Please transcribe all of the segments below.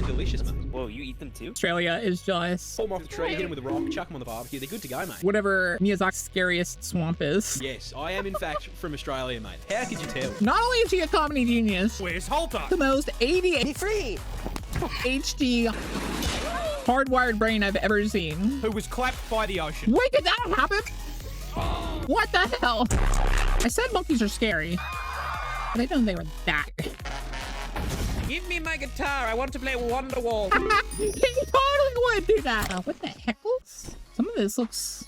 delicious, mate. Whoa, you eat them too? Australia is just Pull them off the tree, hit them with a rock, chuck them on the barbecue. They're good to go, mate. whatever Miyazaki's scariest swamp is. Yes, I am in fact from Australia, mate. How could you tell? Not only is he a comedy genius, Where's Halter? the most ADHD Be free! hardwired brain I've ever seen. Who was clapped by the ocean. Wait, did that happen? What the hell? I said monkeys are scary, but I didn't know they were that. Give me my guitar. I want to play Wonderwall. He totally would do that. What the heckles? Some of this looks...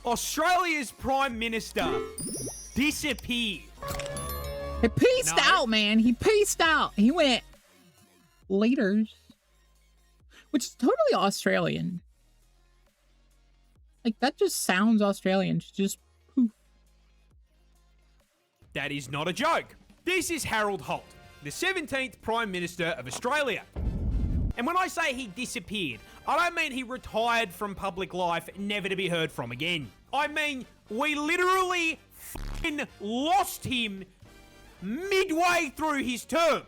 Australia's Prime Minister disappeared. He peaced out, man. He peaced out. He went later, which is totally Australian. Like, that just sounds Australian. Just poof. That is not a joke. This is Harold Holt, the 17th Prime Minister of Australia. And when I say he disappeared, I don't mean he retired from public life, never to be heard from again. I mean, we literally f***ing lost him midway through his term.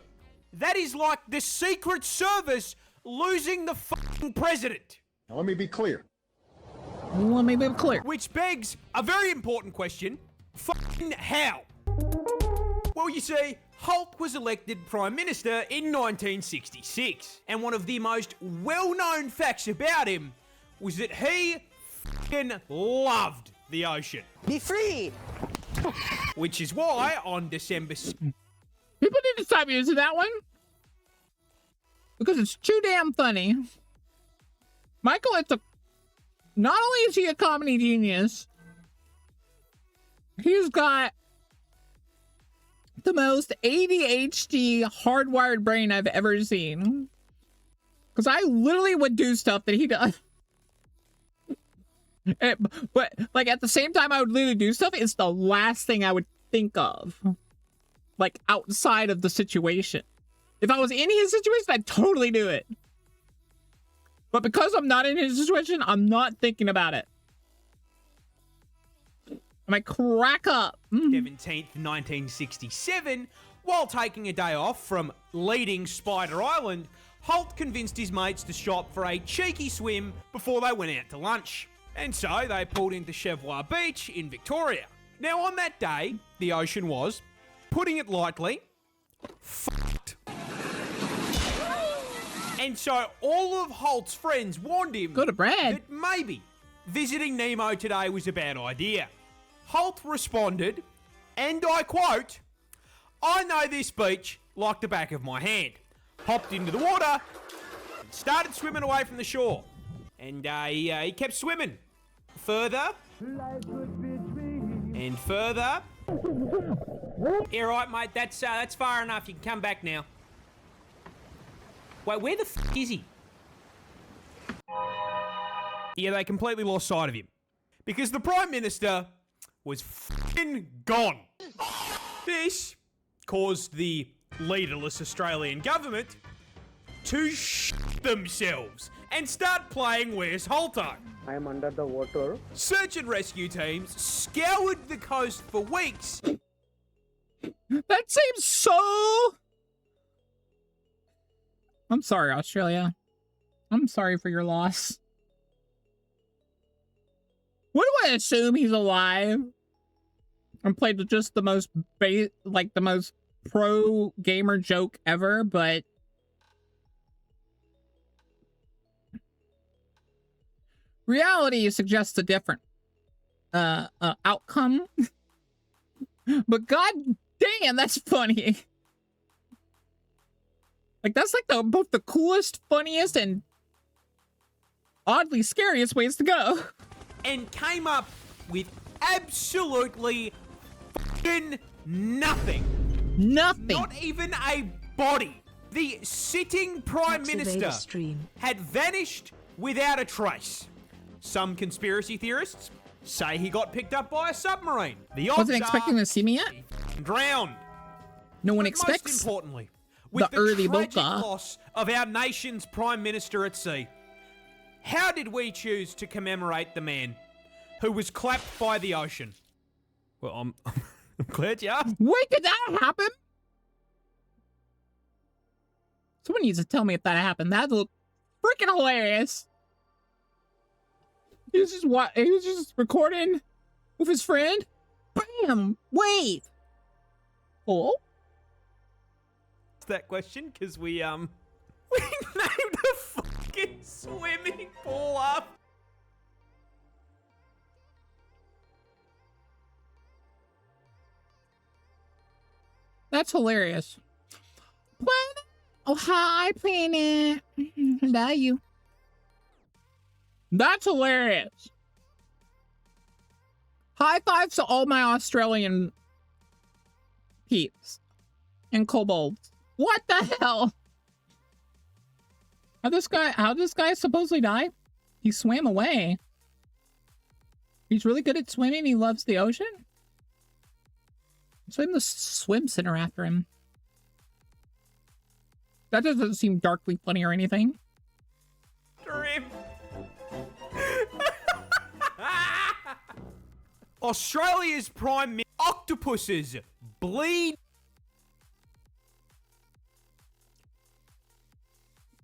That is like the Secret Service losing the f***ing president. Now, let me be clear. Let me be clear. Which begs a very important question. F***ing how? Well, you see, Holt was elected Prime Minister in 1966. And one of the most well-known facts about him was that he f***ing loved the ocean. Be free! Which is why on December... People need to stop using that one, because it's too damn funny. Michael, not only is he a comedy genius, he's got the most ADHD hardwired brain I've ever seen. Because I literally would do stuff that he does. But like at the same time I would literally do stuff, it's the last thing I would think of. Like outside of the situation. If I was in his situation, I'd totally do it. But because I'm not in his situation, I'm not thinking about it. I might crack up. 17th, 1967, while taking a day off from leading Spider Island, Holt convinced his mates to shop for a cheeky swim before they went out to lunch. And so they pulled into Cheviot Beach in Victoria. Now on that day, the ocean was, putting it lightly, fucked. And so all of Holt's friends warned him Go to Brad. that maybe visiting Nemo today was a bad idea. Holt responded, and I quote, "I know this beach like the back of my hand." Hopped into the water and started swimming away from the shore. And he kept swimming. Further. And further. Yeah, right, mate. That's far enough. You can come back now. Wait, where the f*** is he? Yeah, they completely lost sight of him. Because the Prime Minister was f***ing gone. This caused the leaderless Australian government to shit themselves and start playing Where's Halter? I am under the water. Search and rescue teams scoured the coast for weeks. That seems so... I'm sorry, Australia. I'm sorry for your loss. What do I assume he's alive? And played just the most the most pro gamer joke ever, but reality suggests a different outcome. But god damn, that's funny. Like, that's like both the coolest, funniest, and oddly scariest ways to go. And came up with absolutely fucking nothing. Nothing. Not even a body. The sitting Prime Minister had vanished without a trace. Some conspiracy theorists say he got picked up by a submarine. The odds Wasn't expecting to see me yet. he drowned. No one But expects most importantly, with the early tragic Boca. loss of our nation's Prime Minister at sea, how did we choose to commemorate the man who was clapped by the ocean? Well, I'm glad you asked. Wait, did that happen? Someone needs to tell me if that happened. That looked freaking hilarious. He was just recording with his friend. Bam! Wait. Oh? That question because we named a fucking swimming pool up. That's hilarious. Planet. Oh, hi, Planet. Love you. That's hilarious. High fives to all my Australian peeps and kobolds. What the hell? How'd this guy supposedly die? He swam away. He's really good at swimming. He loves the ocean. Swim the swim center after him. That doesn't seem darkly funny or anything. Australia's prime minister. Octopuses bleed.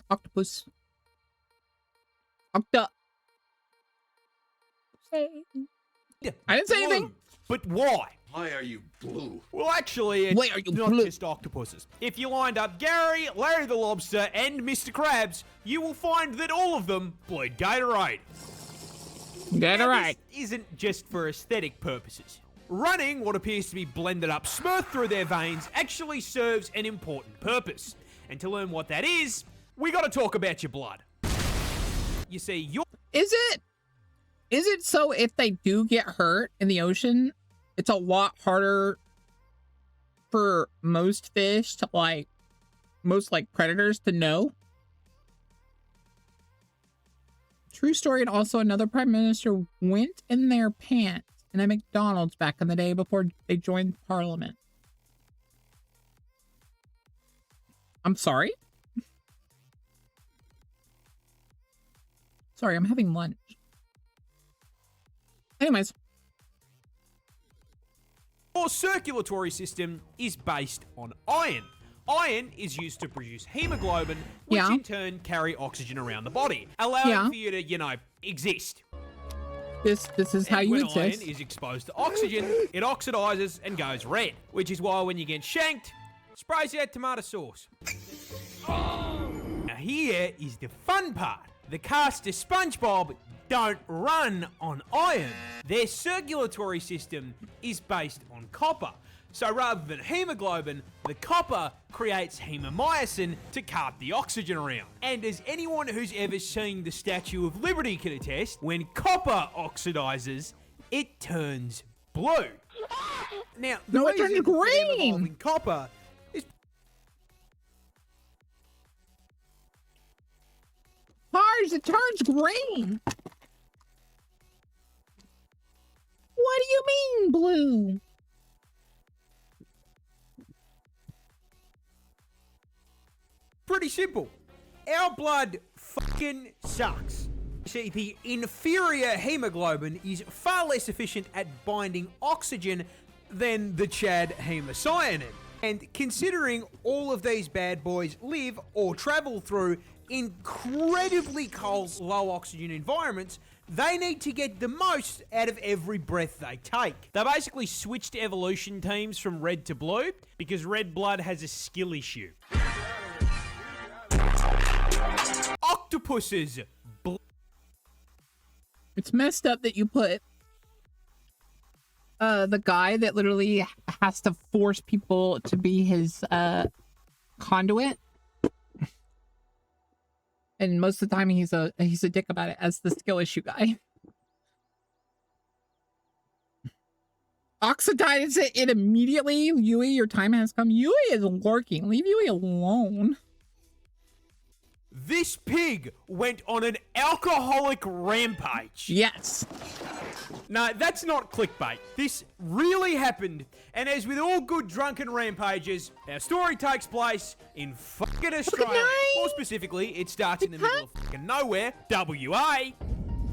Octopus. I didn't say anything. But why? Why are you blue? Well, actually, it's Why are you not blue? just octopuses. If you lined up Gary, Larry the Lobster, and Mr. Krabs, you will find that all of them bleed Gatorade. Get it right. This isn't just for aesthetic purposes. Running what appears to be blended up smurf through their veins actually serves an important purpose. And to learn what that is, we gotta talk about your blood. You see, your... Is it so if they do get hurt in the ocean, it's a lot harder for most fish to most predators to know? True story, and also another prime minister went in their pants in a McDonald's back in the day before they joined parliament. I'm sorry? Sorry, I'm having lunch. Anyways. Your circulatory system is based on iron. Iron is used to produce hemoglobin, which in turn carry oxygen around the body, allowing for you to, exist. This is how you when exist. iron is exposed to oxygen, it oxidizes and goes red, which is why when you get shanked, sprays out tomato sauce. Now here is the fun part. The cast of SpongeBob don't run on iron. Their circulatory system is based on copper. So rather than hemoglobin, the copper creates hemomyosin to cart the oxygen around. And as anyone who's ever seen the Statue of Liberty can attest, when copper oxidizes, it turns blue. Now, the it turns reason for them green. evolving copper is... Parz, it turns green. What do you mean, blue? Pretty simple. Our blood fucking sucks. See, the inferior hemoglobin is far less efficient at binding oxygen than the Chad hemocyanin. And considering all of these bad boys live or travel through incredibly cold, low oxygen environments, they need to get the most out of every breath they take. They basically switched evolution teams from red to blue because red blood has a skill issue. Octopuses. It's messed up that you put the guy that literally has to force people to be his conduit, and most of the time he's a dick about it, as the skill issue guy. Oxidize it immediately. Yui, your time has come. Yui is lurking. Leave Yui alone. This pig went on an alcoholic rampage. Yes. No, that's not clickbait. This really happened, and as with all good drunken rampages, our story takes place in fucking Australia. More specifically, it starts in the middle of fucking nowhere, WA,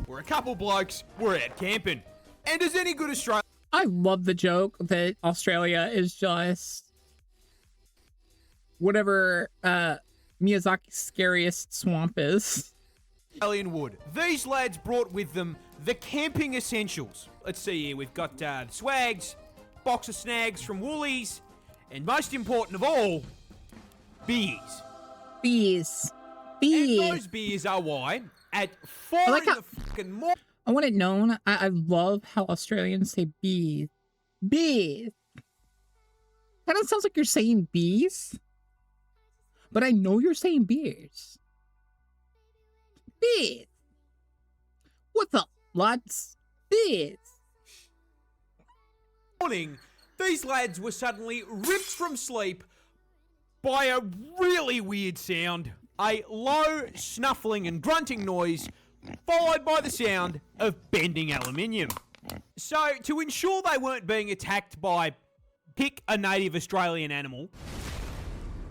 where a couple blokes were out camping. And as any good Australian... I love the joke that Australia is just whatever Miyazaki's scariest swamp is. Australian wood. These lads brought with them the camping essentials. Let's see here, we've got swags, box of snags from Woolies, and most important of all, beers. Beers. And those beers are why, at 4 in the fucking morning... I want it known, I love how Australians say bees. Bees. Kind of sounds like you're saying bees. But I know you're saying beers. Bees. What's up, lads? Beers. Morning, these lads were suddenly ripped from sleep by a really weird sound. A low, snuffling and grunting noise, followed by the sound of bending aluminium. So, to ensure they weren't being attacked by, pick a native Australian animal,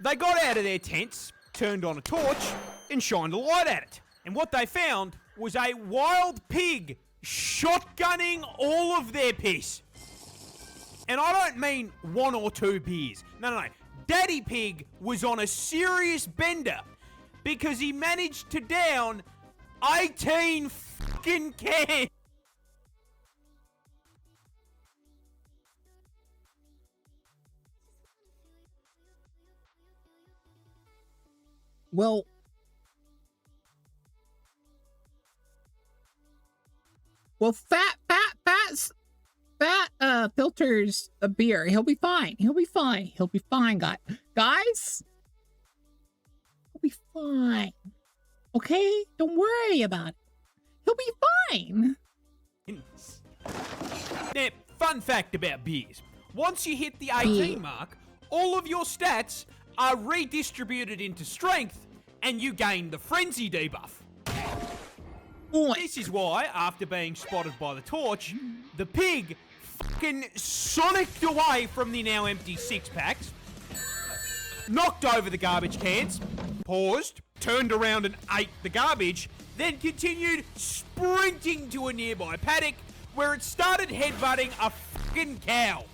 they got out of their tents, turned on a torch, and shined a light at it. And what they found was a wild pig shotgunning all of their piss. And I don't mean 1 or 2 beers. No. Daddy Pig was on a serious bender because he managed to down 18 fucking cans. Well, fat filters a beer. He'll be fine. He'll be fine. He'll be fine, guys. He'll be fine. Okay? Don't worry about it. He'll be fine. Now, fun fact about beers. Once you hit the 18 mark, all of your stats are redistributed into strength, and you gain the frenzy debuff. This is why, after being spotted by the torch, the pig fucking sonicked away from the now empty 6-packs, knocked over the garbage cans, paused, turned around and ate the garbage, then continued sprinting to a nearby paddock where it started headbutting a fucking cow.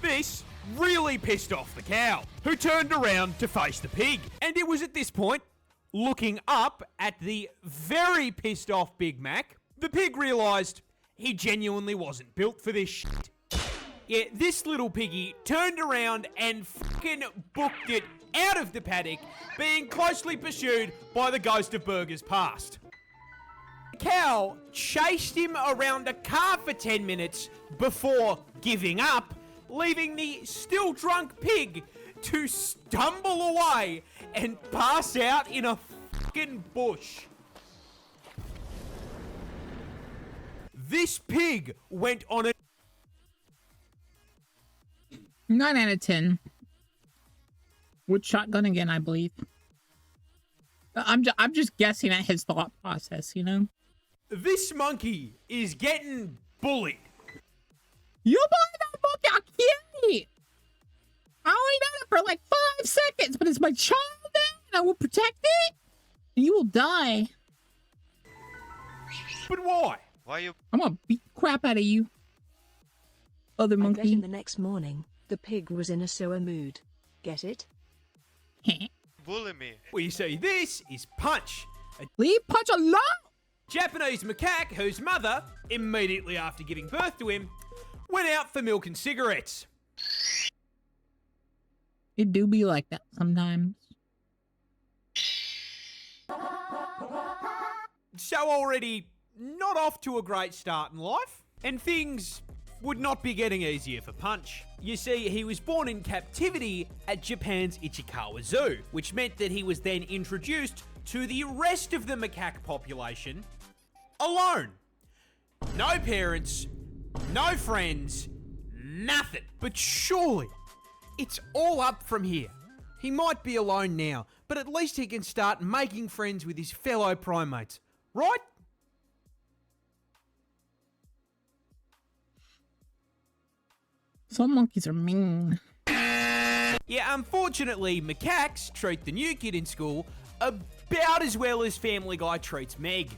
This really pissed off the cow, who turned around to face the pig. And it was at this point, looking up at the very pissed off Big Mac, the pig realised he genuinely wasn't built for this shit. Yeah, this little piggy turned around and fucking booked it out of the paddock, being closely pursued by the ghost of burgers past. The cow chased him around a car for 10 minutes before giving up, leaving the still drunk pig to stumble away and pass out in a fucking bush. This pig went on a 9 out of 10. With shotgun again, I believe. I'm just guessing at his thought process, you know? This monkey is getting bullied. You buy that monkey, I can't. I only done it for like 5 seconds, but it's my child now, and I will protect it. And you will die. But why? Why you? I'm gonna beat the crap out of you. Other I bet monkey. in the next morning, the pig was in a sour mood. Get it? Bully me. We see this is Punch, a Leave Punch alone! Japanese macaque whose mother, immediately after giving birth to him, went out for milk and cigarettes. It do be like that sometimes. So already not off to a great start in life, and things would not be getting easier for Punch. You see, he was born in captivity at Japan's Ichikawa Zoo, which meant that he was then introduced to the rest of the macaque population alone. No parents, no friends, nothing. But surely, it's all up from here. He might be alone now, but at least he can start making friends with his fellow primates, right? Some monkeys are mean. Yeah, unfortunately, macaques treat the new kid in school about as well as Family Guy treats Meg.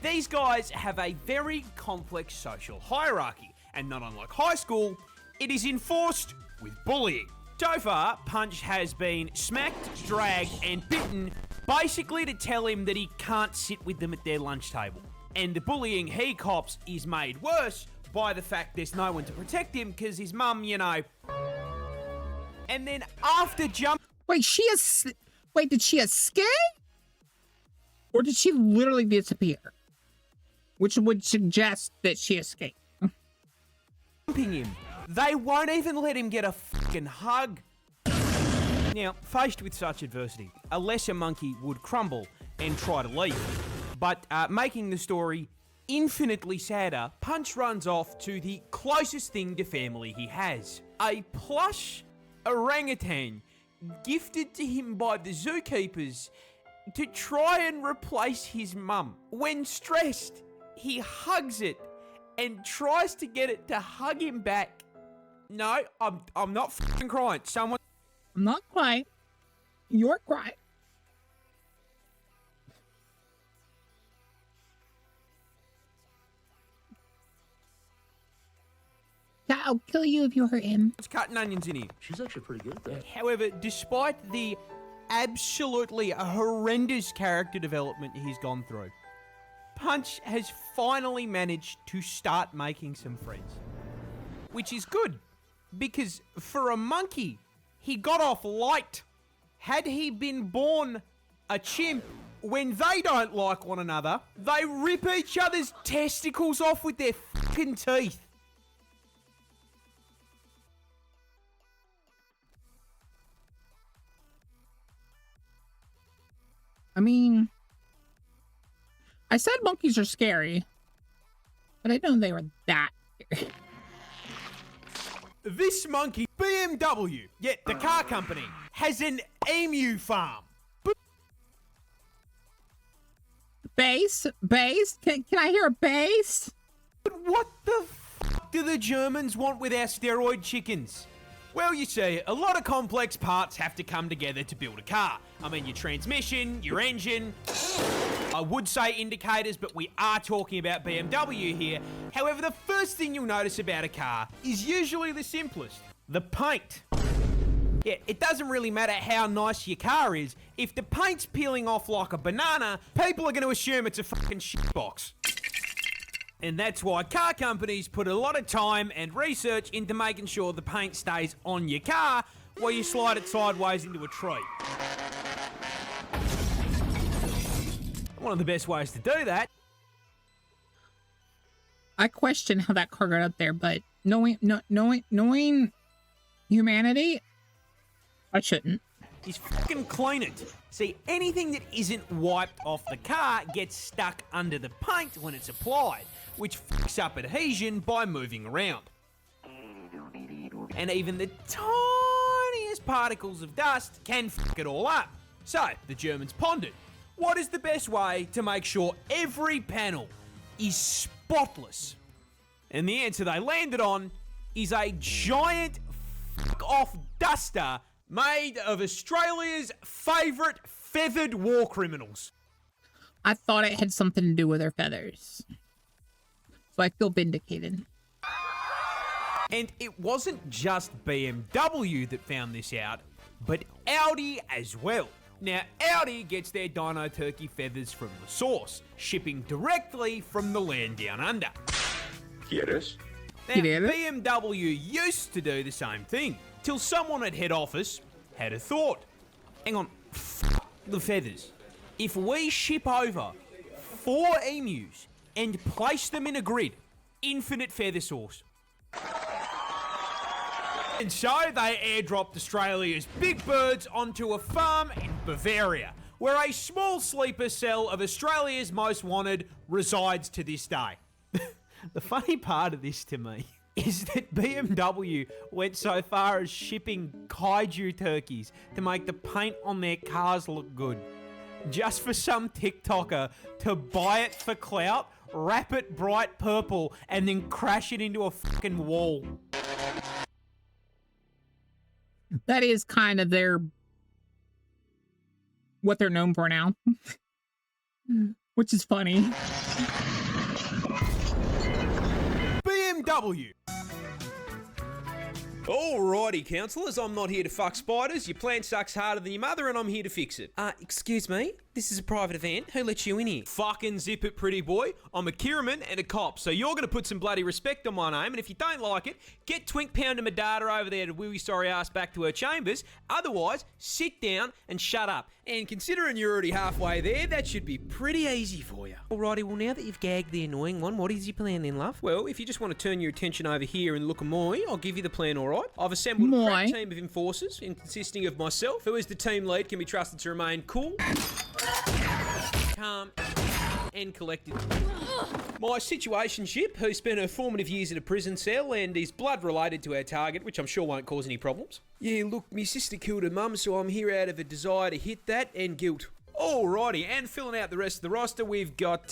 These guys have a very complex social hierarchy, and not unlike high school, it is enforced with bullying. So far, Punch has been smacked, dragged, and bitten, basically to tell him that he can't sit with them at their lunch table. And the bullying he cops is made worse by the fact there's no one to protect him because his mum, you know. And then after Wait, wait, did she escape? Or did she literally disappear? Which would suggest that she escaped. jumping him, they won't even let him get a fucking hug. Now, faced with such adversity, a lesser monkey would crumble and try to leave. But making the story infinitely sadder, Punch runs off to the closest thing to family he has. A plush orangutan gifted to him by the zookeepers to try and replace his mum. When stressed, he hugs it and tries to get it to hug him back. No, I'm not fucking crying. Someone... I'm not crying. You're crying. Yeah, I'll kill you if you hurt him. It's cutting onions in here. She's actually pretty good at that. However, despite the absolutely horrendous character development he's gone through, Punch has finally managed to start making some friends. Which is good, because for a monkey, he got off light. Had he been born a chimp, when they don't like one another, they rip each other's testicles off with their fucking teeth. I mean, I said monkeys are scary, but I didn't know they were that scary. This monkey, BMW, yet the car company, has an emu farm. Bass? Can I hear a bass? But what the fuck do the Germans want with our steroid chickens? Well, you see, a lot of complex parts have to come together to build a car. I mean, your transmission, your engine, I would say indicators, but we are talking about BMW here. However, the first thing you'll notice about a car is usually the simplest, the paint. Yeah, it doesn't really matter how nice your car is. If the paint's peeling off like a banana, people are going to assume it's a fucking shitbox. And that's why car companies put a lot of time and research into making sure the paint stays on your car while you slide it sideways into a tree. One of the best ways to do that. I question how that car got up there, but knowing humanity, I shouldn't. Is fucking clean it. See, anything that isn't wiped off the car gets stuck under the paint when it's applied, which fucks up adhesion by moving around. And even the tiniest particles of dust can fuck it all up. So, the Germans pondered, what is the best way to make sure every panel is spotless? And the answer they landed on is a giant fuck-off duster made of Australia's favourite feathered war criminals. I thought it had something to do with their feathers. So I feel vindicated. And it wasn't just BMW that found this out, but Audi as well. Now, Audi gets their dino turkey feathers from the source, shipping directly from the land down under. ¿Quieres? Now, BMW used to do the same thing, till someone at head office had a thought. Hang on, f the feathers. If we ship over 4 emus and place them in a grid, infinite feather source. And so they airdropped Australia's big birds onto a farm in Bavaria, where a small sleeper cell of Australia's most wanted resides to this day. The funny part of this to me is that BMW went so far as shipping kaiju turkeys to make the paint on their cars look good. Just for some TikToker to buy it for clout, wrap it bright purple, and then crash it into a fucking wall. That is kind of what they're known for now. Which is funny. BMW. Alrighty, counsellors, I'm not here to fuck spiders. Your plan sucks harder than your mother and I'm here to fix it. Excuse me? This is a private event. Who let you in here? Fucking zip it, pretty boy. I'm a Kiraman and a cop, so you're gonna put some bloody respect on my name, and if you don't like it, get Twink Pounder Madata over there to woo your sorry ass back to her chambers. Otherwise, sit down and shut up. And considering you're already halfway there, that should be pretty easy for you. Alrighty, well now that you've gagged the annoying one, what is your plan then, love? Well, if you just want to turn your attention over here and look at moi, I'll give you the plan, alright? I've assembled a crack team of enforcers, consisting of myself, who as the team lead can be trusted to remain cool, calm, and collected. My situationship, who spent her formative years in a prison cell and is blood related to our target, which I'm sure won't cause any problems. Yeah, look, me sister killed her mum, so I'm here out of a desire to hit that and guilt. Alrighty, and filling out the rest of the roster, we've got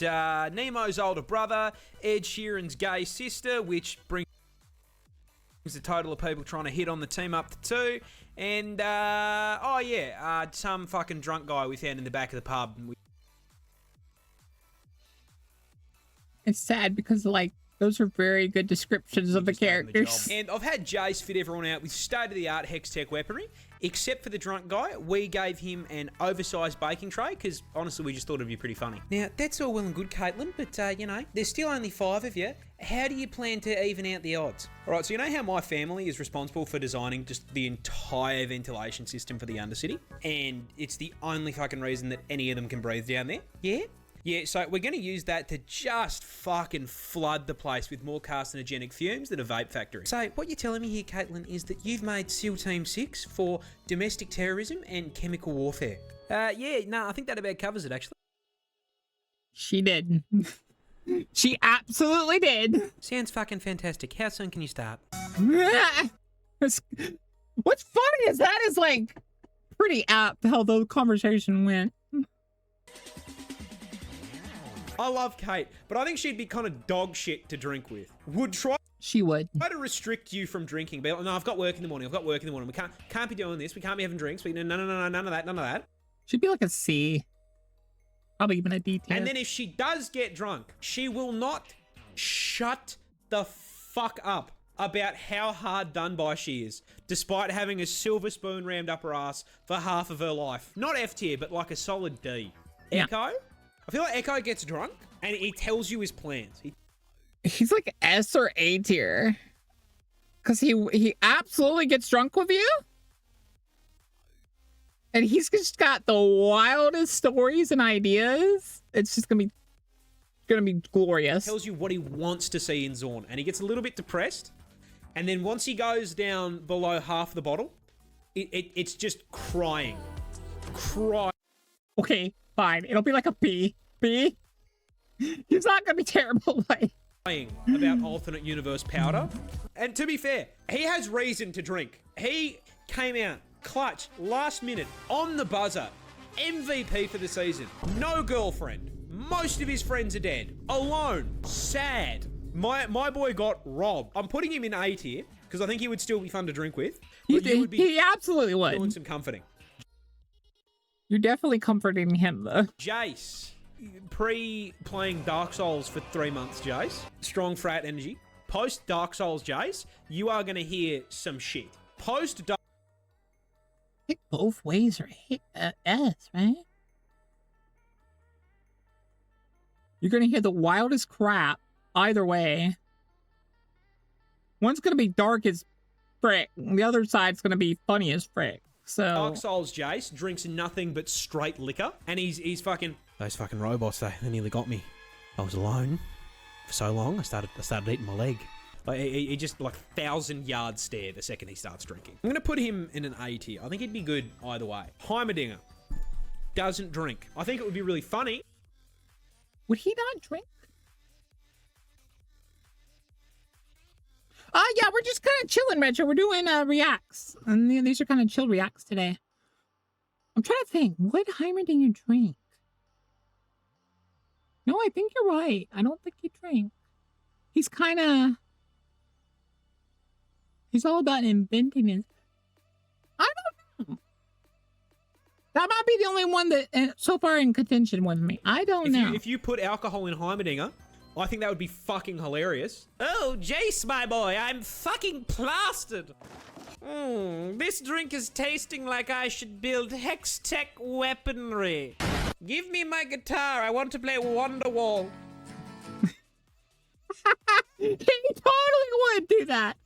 Nemo's older brother, Ed Sheeran's gay sister, which brings the total of people trying to hit on the team up to 2, and some fucking drunk guy we found in the back of the pub. It's sad because, like, those are very good descriptions of the characters. And I've had Jace fit everyone out with state-of-the-art hex tech weaponry, except for the drunk guy. We gave him an oversized baking tray, because honestly we just thought it'd be pretty funny. Now, that's all well and good, Caitlin, but, you know, there's still only 5 of you. How do you plan to even out the odds? Alright, so you know how my family is responsible for designing just the entire ventilation system for the Undercity? And it's the only fucking reason that any of them can breathe down there? Yeah? Yeah, so we're going to use that to just fucking flood the place with more carcinogenic fumes than a vape factory. So what you're telling me here, Caitlin, is that you've made SEAL Team 6 for domestic terrorism and chemical warfare. I think that about covers it, actually. She did. She absolutely did. Sounds fucking fantastic. How soon can you start? What's funny is that is, like, pretty apt how the conversation went. I love Kate, but I think she'd be kind of dog shit to drink with. She would try to restrict you from drinking. Be like, no, I've got work in the morning. We can't be doing this. We can't be having drinks. No, none of that. She'd be like a C. Probably even a D tier. And then if she does get drunk, she will not shut the fuck up about how hard done by she is, despite having a silver spoon rammed up her ass for half of her life. Not F tier, but like a solid D. Yeah. Echo? I feel like Echo gets drunk and he tells you his plans. He's like S or A tier. Because he absolutely gets drunk with you. And he's just got the wildest stories and ideas. It's just gonna be glorious. Tells you what he wants to see in Zorn. And he gets a little bit depressed. And then once he goes down below half the bottle, it's just crying. Okay, fine. It'll be like a B. B? He's not gonna be terrible, like. About alternate universe powder. And to be fair, he has reason to drink. He came out clutch, last minute, on the buzzer. MVP for the season. No girlfriend. Most of his friends are dead. Alone. Sad. My boy got robbed. I'm putting him in A tier, because I think he would still be fun to drink with. He absolutely would. Doing some comforting. You're definitely comforting him, though. Jace. Pre-playing Dark Souls for 3 months, Jace. Strong frat energy. Post Dark Souls, Jace, you are going to hear some shit. Post Dark... I think both ways are S, right? You're going to hear the wildest crap either way. One's going to be dark as frick. The other side's going to be funny as frick. So Dark Souls Jace drinks nothing but straight liquor, and he's fucking... Those fucking robots, they nearly got me. I was alone for so long, I started eating my leg. Like, he just, like, 1,000-yard stare the second he starts drinking. I'm going to put him in an A tier. I think he'd be good either way. Heimerdinger doesn't drink. I think it would be really funny. Would he not drink? Yeah, we're just kind of chilling, Retro. We're doing reacts. And these are kind of chill reacts today. I'm trying to think. Would Heimerdinger drink? No, I think you're right. I don't think he drank. He's kind of... He's all about inventing it. I don't know. That might be the only one that so far in contention with me. I don't know. If you put alcohol in Heimerdinger, I think that would be fucking hilarious. Oh, Jace, my boy, I'm fucking plastered. This drink is tasting like I should build hex-tech weaponry. Give me my guitar, I want to play Wonderwall. He totally would do that.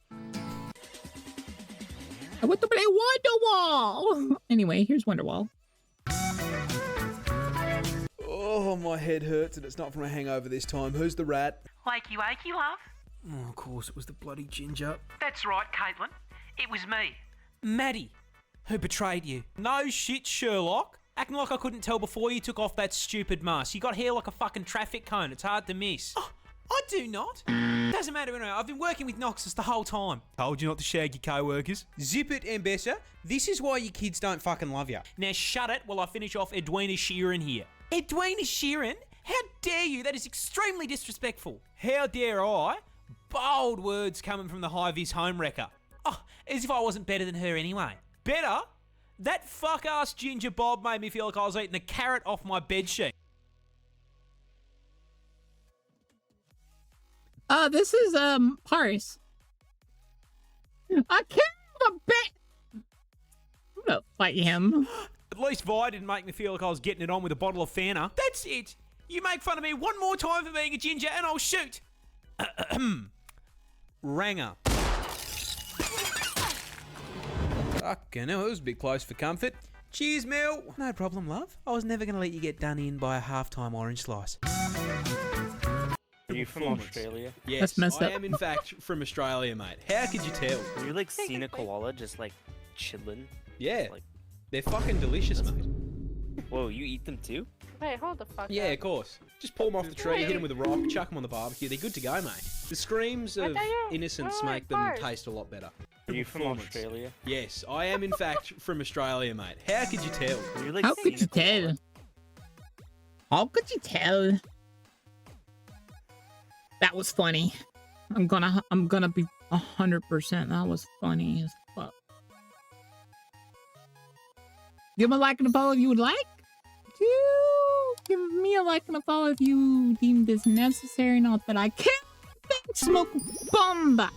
I want to play Wonderwall. Anyway, here's Wonderwall. Oh, my head hurts and it's not from a hangover this time. Who's the rat? Wakey, wakey, love. Oh, of course, it was the bloody ginger. That's right, Caitlin. It was me. Maddie, who betrayed you. No shit, Sherlock. Acting like I couldn't tell before you took off that stupid mask. You got hair like a fucking traffic cone. It's hard to miss. Oh, I do not. Doesn't matter anyway. I've been working with Noxus the whole time. Told you not to shag your co-workers. Zip it, Ambessa. This is why your kids don't fucking love you. Now shut it while I finish off Edwina Sheeran here. Edwina Sheeran? How dare you? That is extremely disrespectful. How dare I? Bold words coming from the high-vis home wrecker. Oh, as if I wasn't better than her anyway. Better? That fuck-ass Ginger Bob made me feel like I was eating a carrot off my bedsheet. This is, Parz. I can't have a bit. I'm gonna fight him. At least Vi didn't make me feel like I was getting it on with a bottle of Fanta. That's it. You make fun of me one more time for being a ginger and I'll shoot. Ranger. Fucking hell, it was a bit close for comfort. Cheers, Mel. No problem, love. I was never going to let you get done in by a half-time orange slice. Are you from Australia? Yes, That's messed I up. am in fact from Australia, mate. How could you tell? Have you like seen a koala just like chilling? Yeah, Like, they're fucking delicious, mate. whoa, you eat them too? Wait, hold the fuck Yeah, up. of course. Just pull them off the tree, hit them with a rock, chuck them on the barbecue. They're good to go, mate. The screams of innocence make them taste a lot better. Are you from Australia? Yes, I am in fact from Australia, mate. How could you tell? Have you like How seen could you a koala? tell? How could you tell? That was funny. I'm gonna be 100%. That was funny as fuck. Give me a like and a follow if you would like. Give me a like and a follow if you deem this necessary. Not that I can. Smoke bomba.